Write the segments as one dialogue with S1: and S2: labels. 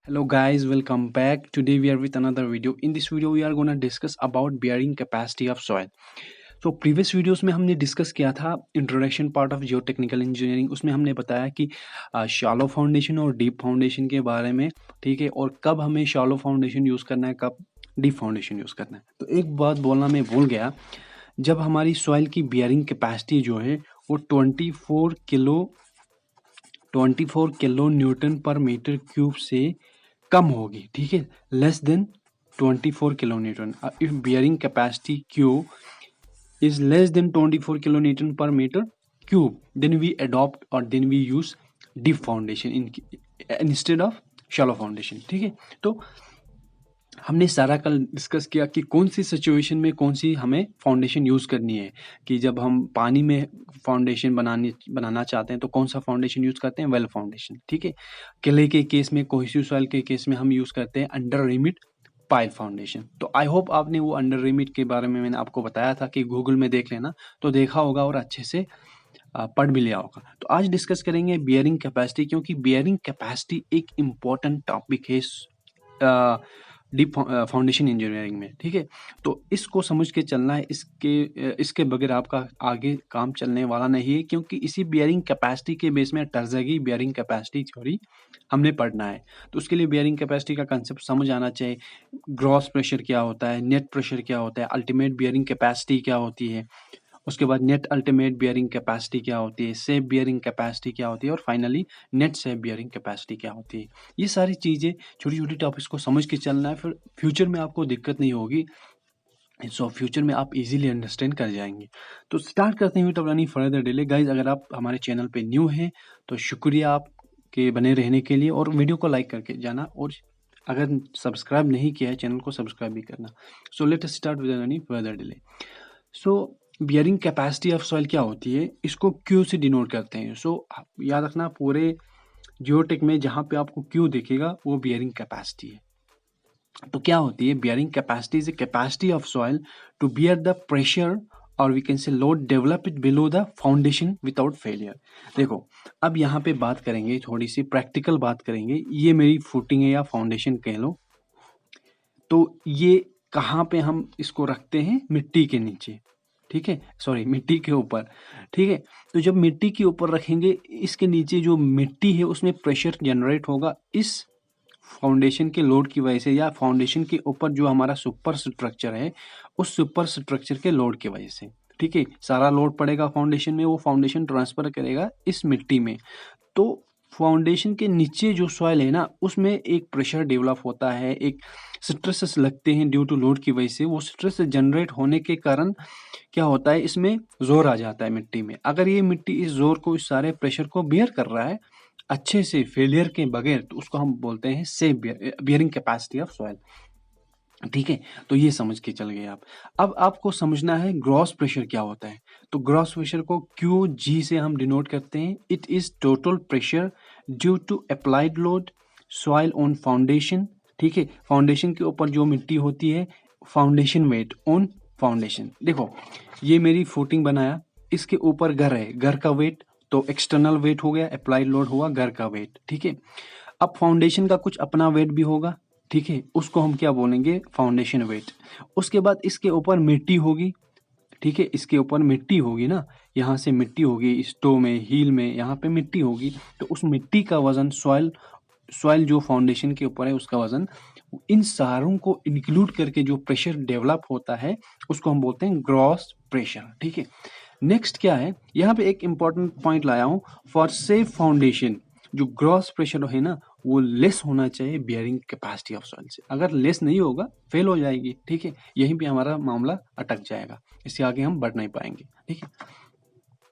S1: Hello guys, welcome back. Today we are with another video. In this video we are going to discuss about bearing capacity of soil. तो previous videos में हमने discuss किया था introduction part of Jio technical engineering. उसमें हमने बताया कि shallow foundation और डीप फाउंडेशन के बारे में, ठीक है, और कब हमें शैलो फाउंडेशन यूज़ करना है, कब डीप फाउंडेशन यूज़ करना है। तो एक बात बोलना मैं भूल गया, जब हमारी सॉइल की बियरिंग कैपेसिटी जो है वो 24 किलो न्यूटन पर मीटर क्यूब से कम होगी, ठीक है, less than 24 kilo Newton. If bearing capacity Q is less than 24 kilonewton per meter cube, then we adopt or then we use deep foundation instead of shallow foundation। ठीक है, तो हमने सारा कल डिस्कस किया कि कौन सी सिचुएशन में कौन सी हमें फाउंडेशन यूज़ करनी है। कि जब हम पानी में फाउंडेशन बनाना चाहते हैं तो कौन सा फाउंडेशन यूज़ करते हैं, वेल फाउंडेशन। ठीक है, क्ले के केस में, कोहेसिव सॉइल के केस में हम यूज़ करते हैं अंडर रिमिट पाइल फाउंडेशन। तो आई होप आपने वो अंडर रिमिट के बारे में मैंने आपको बताया था कि गूगल में देख लेना, तो देखा होगा और अच्छे से पढ़ भी लिया होगा। तो आज डिस्कस करेंगे बियरिंग कैपेसिटी, क्योंकि बियरिंग कैपेसिटी एक इम्पॉर्टेंट टॉपिक है डीप फाउंडेशन इंजीनियरिंग में। ठीक है, तो इसको समझ के चलना है, इसके बगैर आपका आगे काम चलने वाला नहीं है, क्योंकि इसी बियरिंग कैपेसिटी के बेस में टर्ज़गी बियरिंग कैपेसिटी थ्योरी हमने पढ़ना है। तो उसके लिए बियरिंग कैपेसिटी का कंसेप्ट समझ आना चाहिए। ग्रॉस प्रेशर क्या होता है, नेट प्रेशर क्या होता है, अल्टीमेट बियरिंग कैपेसिटी क्या होती है, उसके बाद नेट अल्टीमेट बियरिंग कैपेसिटी क्या होती है, सेफ बियरिंग कैपेसिटी क्या होती है, और finally net safe bearing capacity क्या होती है। ये सारी चीज़ें, छोटी छोटी टॉपिक्स को समझ के चलना है, फिर फ्यूचर में आपको दिक्कत नहीं होगी। सो फ्यूचर में आप इजीली अंडरस्टैंड कर जाएंगे। तो स्टार्ट करते हैं without any further delay. Guys, अगर आप हमारे चैनल पे न्यू हैं तो शुक्रिया आपके बने रहने के लिए, और वीडियो को लाइक करके जाना, और अगर सब्सक्राइब नहीं किया है चैनल को सब्सक्राइब भी करना। So let us start without any further delay. So bearing capacity of soil क्या होती है, इसको क्यू से डिनोट करते हैं। सो याद रखना, पूरे जियोटेक में जहाँ पे आपको क्यू दिखेगा वो बियरिंग कैपेसिटी है। तो क्या होती है bearing capacity? Is a capacity of soil to bear the pressure और we can say load develop it below the foundation without failure. देखो, अब यहाँ पे बात करेंगे, थोड़ी सी प्रैक्टिकल बात करेंगे। ये मेरी फुटिंग है या फाउंडेशन कह लो। तो ये कहाँ पे हम इसको रखते हैं? मिट्टी के नीचे, ठीक है, सॉरी मिट्टी के ऊपर। ठीक है, तो जब मिट्टी के ऊपर रखेंगे, इसके नीचे जो मिट्टी है उसमें प्रेशर जनरेट होगा इस फाउंडेशन के लोड की वजह से, या फाउंडेशन के ऊपर जो हमारा सुपर स्ट्रक्चर है उस सुपर स्ट्रक्चर के लोड की वजह से। ठीक है, सारा लोड पड़ेगा फाउंडेशन में, वो फाउंडेशन ट्रांसफर करेगा इस मिट्टी में। तो फाउंडेशन के नीचे जो सॉइल है ना, उसमें एक प्रेशर डेवलप होता है, एक स्ट्रेसेस लगते हैं ड्यू टू लोड की वजह से। वो स्ट्रेस जनरेट होने के कारण क्या होता है, इसमें जोर आ जाता है मिट्टी में। अगर ये मिट्टी इस जोर को, इस सारे प्रेशर को बियर कर रहा है अच्छे से, फेलियर के बगैर, तो उसको हम बोलते हैं safe bearing capacity of soil. ठीक है, तो ये समझ के चल गए आप। अब आपको समझना है ग्रॉस प्रेशर क्या होता है। तो ग्रॉस प्रेशर को क्यू जी से हम डिनोट करते हैं। It is total pressure due to applied load soil on foundation. ठीक है, फाउंडेशन के ऊपर जो मिट्टी होती है, फाउंडेशन वेट ऑन फाउंडेशन। देखो, ये मेरी फुटिंग बनाया, इसके ऊपर घर है, घर का वेट, तो एक्सटर्नल वेट हो गया, अप्लाइड लोड हुआ घर का वेट। ठीक है, अब फाउंडेशन का कुछ अपना वेट भी होगा, ठीक है, उसको हम क्या बोलेंगे? Foundation weight. उसके बाद इसके ऊपर मिट्टी होगी, ठीक है, इसके ऊपर मिट्टी होगी ना, यहाँ से मिट्टी होगी, स्टो में, हील में, यहाँ पे मिट्टी होगी। तो उस मिट्टी का वजन, सॉइल जो फाउंडेशन के ऊपर है उसका वजन, इन सारों को इंक्लूड करके जो प्रेशर डेवलप होता है उसको हम बोलते हैं ग्रॉस प्रेशर। ठीक है, नेक्स्ट क्या है, यहाँ पे एक इंपॉर्टेंट पॉइंट लाया हूँ। फॉर सेफ फाउंडेशन जो ग्रॉस प्रेशर है ना, वो लेस होना चाहिए बियरिंग कैपेसिटी ऑफ सॉइल से। अगर लेस नहीं होगा, फेल हो जाएगी। ठीक है, यहीं पे हमारा मामला अटक जाएगा, इससे आगे हम बढ़ नहीं पाएंगे। ठीक है,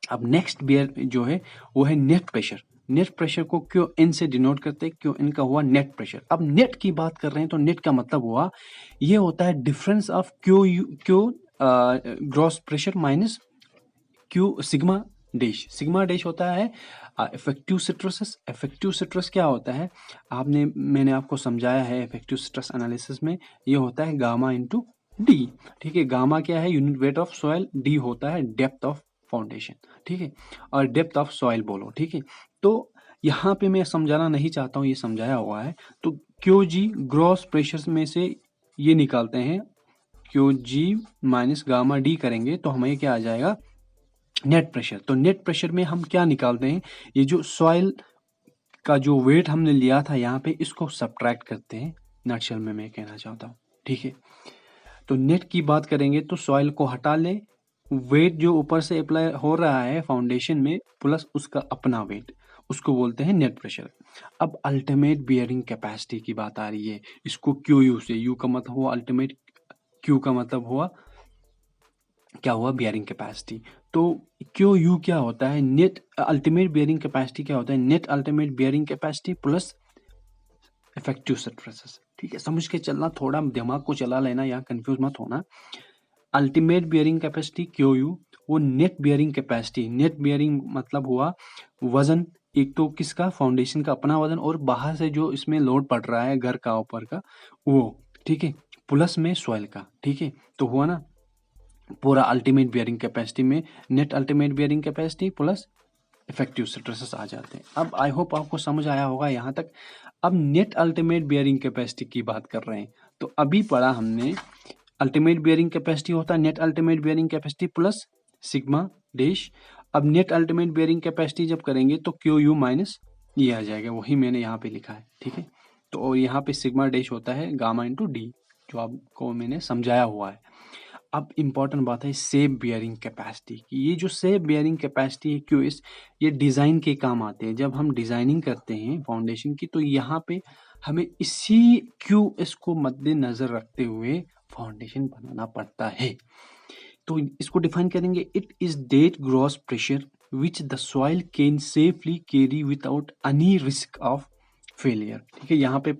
S1: अब नेक्स्ट बियर जो है वो है नेट प्रेशर। नेट प्रेशर को क्यू एन से डिनोट करते हैं, क्यू एन का हुआ नेट प्रेशर। अब नेट की बात कर रहे हैं तो नेट का मतलब हुआ, ये होता है difference of Q gross pressure minus Q sigma dash. Sigma dash होता है इफेक्टिव स्ट्रेस। इफेक्टिव स्ट्रेस क्या होता है, मैंने आपको समझाया है इफेक्टिव स्ट्रेस एनालिसिस में, ये होता है गामा इंटू डी। ठीक है, गामा क्या है? Unit weight of soil, D होता है डेप्थ ऑफ फाउंडेशन। ठीक है, और डेप्थ ऑफ सॉइल बोलो। ठीक है, तो यहाँ पे मैं समझाना नहीं चाहता हूँ, ये समझाया हुआ है। तो क्यू जी ग्रॉस प्रेशर में से ये निकालते हैं, क्यू जी माइनस गामा डी करेंगे तो हमें क्या आ जाएगा, नेट प्रेशर। तो नेट प्रेशर में हम क्या निकालते हैं, ये जो सॉइल का जो वेट हमने लिया था यहाँ पे, इसको सब्ट्रैक्ट करते हैं, नटशेल में मैं कहना चाहता हूँ, ठीक है। तो नेट की बात करेंगे तो सॉइल को हटा लें, वेट जो ऊपर से अप्लाई हो रहा है फाउंडेशन में प्लस उसका अपना वेट, उसको बोलते हैं नेट प्रेशर। अब अल्टीमेट बियरिंग कैपेसिटी की बात आ रही है, इसको क्यू यू से, यू का मतलब हुआ अल्टीमेट, क्यू का मतलब हुआ क्या हुआ, बियरिंग कैपेसिटी। तो क्यू यू क्या होता है, नेट अल्टीमेट बियरिंग कैपेसिटी क्या होता है, net ultimate bearing capacity plus effective stresses. ठीक है, समझ के चलना, थोड़ा दिमाग को चला लेना, यहाँ कंफ्यूज मत होना। Ultimate bearing capacity Q U, वो net bearing capacity, net bearing मतलब हुआ वजन, एक तो किसका, फाउंडेशन का अपना वजन, और बाहर से जो इसमें लोड पड़ रहा है घर का ऊपर का वो, ठीक है, प्लस में सॉइल का, ठीक है। तो हुआ ना पूरा अल्टीमेट बियरिंग कैपेसिटी में net ultimate bearing capacity plus effective stresses आ जाते हैं। अब आई होप आपको समझ आया होगा यहाँ तक। अब नेट अल्टीमेट बियरिंग कैपेसिटी की बात कर रहे हैं, तो अभी पढ़ा हमने अल्टीमेट बियरिंग कैपेसिटी होता है net ultimate bearing capacity plus sigma dash. अब नेट अल्टीमेट बियरिंग कैपेसिटी जब करेंगे तो क्यू यू माइनस ये आ जाएगा, वही मैंने यहाँ पे लिखा है, ठीक है। तो और यहाँ पे सिग्मा डैश होता है गामा इंटू डी, जो आपको मैंने समझाया हुआ है। अब इम्पॉर्टेंट बात है सेफ बियरिंग कैपेसिटी की। ये जो सेफ बियरिंग कैपेसिटी है क्यूएस, ये डिज़ाइन के काम आते हैं। जब हम डिज़ाइनिंग करते हैं फाउंडेशन की, तो यहाँ पे हमें इसी क्यूएस को मद्देनजर रखते हुए फाउंडेशन बनाना पड़ता है। तो इसको डिफाइन करेंगे, it is that gross pressure which the soil can safely carry without any risk of failure. ठीक है, यहाँ पे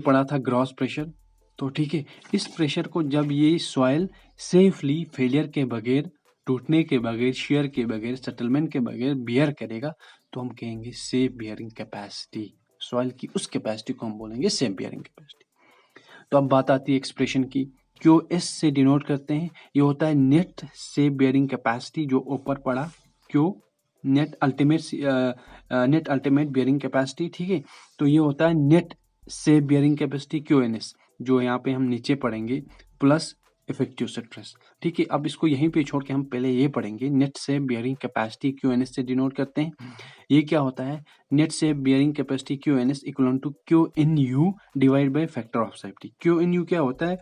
S1: पड़ा था ग्रॉस प्रेशर। तो ठीक है, इस प्रेशर को जब ये सॉइल सेफली फेलियर के बगैर, टूटने के बगैर, शेयर के बगैर, सेटलमेंट के बगैर बियर करेगा, तो हम कहेंगे सेफ बियरिंग कैपेसिटी। सॉइल की उस कैपेसिटी को हम बोलेंगे सेफ बियरिंग कैपेसिटी। तो अब बात आती है एक्सप्रेशन की, क्यू एस से डिनोट करते हैं, ये होता है नेट सेफ बियरिंग कैपेसिटी, जो ऊपर पड़ा Q net ultimate bearing capacity, ठीक है। तो ये होता है net safe bearing capacity Q N S, जो यहाँ पे हम नीचे पढ़ेंगे, प्लस इफेक्टिव स्ट्रेस। ठीक है, अब इसको यहीं पे छोड़ के हम पहले ये पढ़ेंगे, net safe bearing capacity Q N S से डिनोट करते हैं। ये क्या होता है, net safe bearing capacity Q N S equal to Q N U divide by factor of safety. Q N U क्या होता है,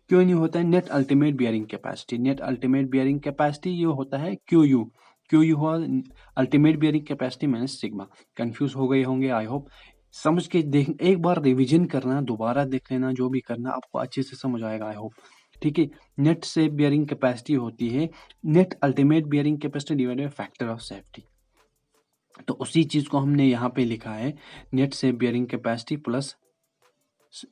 S1: क्यू इन यू होता है net ultimate bearing capacity. Net ultimate bearing capacity ये होता है Q U हुआ ultimate bearing capacity minus sigma. Confuse हो गए होंगे, आई होप समझ के देख, एक बार रिवीजन करना, दोबारा देख लेना, जो भी करना आपको अच्छे से समझ आएगा, आई होप। ठीक है, नेट से बियरिंग कैपेसिटी होती है net ultimate bearing capacity divided by factor of safety. तो उसी चीज को हमने यहाँ पे लिखा है, नेट से bearing capacity plus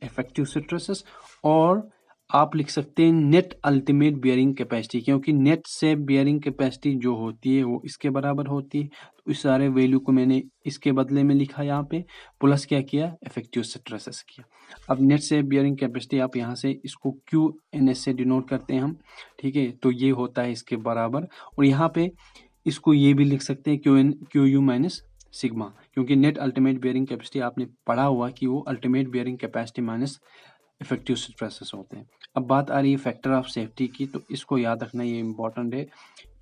S1: effective stresses, और आप लिख सकते हैं नेट अल्टीमेट बियरिंग कैपेसिटी, क्योंकि नेट से बियरिंग कैपेसिटी जो होती है वो इसके बराबर होती है। तो इस सारे वैल्यू को मैंने इसके बदले में लिखा यहाँ पे, प्लस क्या किया, इफेक्टिव स्ट्रेसेस किया। अब नेट से बियरिंग कैपेसिटी आप यहाँ से इसको क्यू एन एस से डिनोट करते हैं हम, ठीक है। तो ये होता है इसके बराबर, और यहाँ पे इसको ये भी लिख सकते हैं क्यू यू माइनस सिग्मा, क्योंकि नेट अल्टीमेट बियरिंग कैपेसिटी आपने पढ़ा हुआ कि वो ultimate bearing capacity minus effective stresses होते हैं। अब बात आ रही है फैक्टर ऑफ सेफ्टी की, तो इसको याद रखना, ये इंपॉर्टेंट है।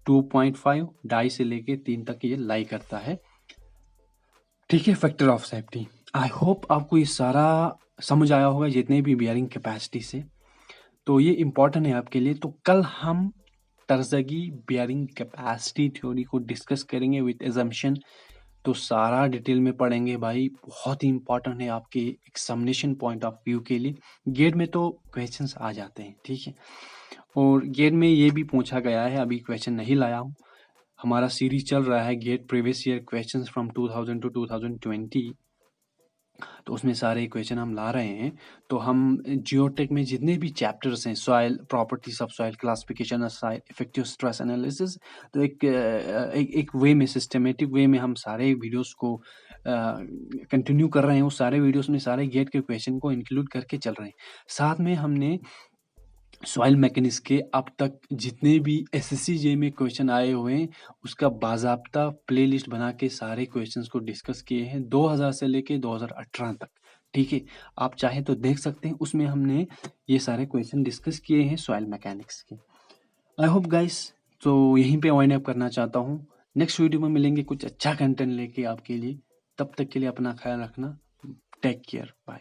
S1: 2.5 ढाई से लेके 3 तक ये लाई करता है, ठीक है, factor of safety. I hope आपको ये सारा समझ आया होगा, जितने भी बियरिंग कैपेसिटी से। तो ये इंपॉर्टेंट है आपके लिए। तो कल हम टर्ज़गी बियरिंग कैपेसिटी थ्योरी को डिस्कस करेंगे विद एजम्पशन। तो सारा डिटेल में पढ़ेंगे भाई, बहुत ही इंपॉर्टेंट है आपके एग्जामिनेशन पॉइंट ऑफ व्यू के लिए। गेट में तो क्वेश्चंस आ जाते हैं, ठीक है, और गेट में ये भी पूछा गया है, अभी क्वेश्चन नहीं लाया हूँ। हमारा सीरीज चल रहा है GATE previous year questions from 2000 to 2020, तो उसमें सारे क्वेश्चन हम ला रहे हैं। तो हम जियोटेक में जितने भी चैप्टर्स हैं, soil properties of soil, classification of soil, effective stress analysis, तो एक वे में, सिस्टमेटिक वे में हम सारे वीडियोस को कंटिन्यू कर रहे हैं। उस सारे वीडियोस में सारे गेट के क्वेश्चन को इंक्लूड करके चल रहे हैं। साथ में हमने सॉइल मैकेनिक्स के अब तक जितने भी एसएससी जे में क्वेश्चन आए हुए हैं उसका बाज़ाब्ता प्लेलिस्ट बना के सारे क्वेश्चंस को डिस्कस किए हैं 2000 से लेके 2018 तक। ठीक है, आप चाहे तो देख सकते हैं, उसमें हमने ये सारे क्वेश्चन डिस्कस किए हैं सॉइल मैकेनिक्स के। आई होप गाइस, तो यहीं पे वाइंड अप करना चाहता हूँ। नेक्स्ट वीडियो में मिलेंगे कुछ अच्छा कंटेंट लेके आपके लिए। तब तक के लिए अपना ख्याल रखना। Take care, bye.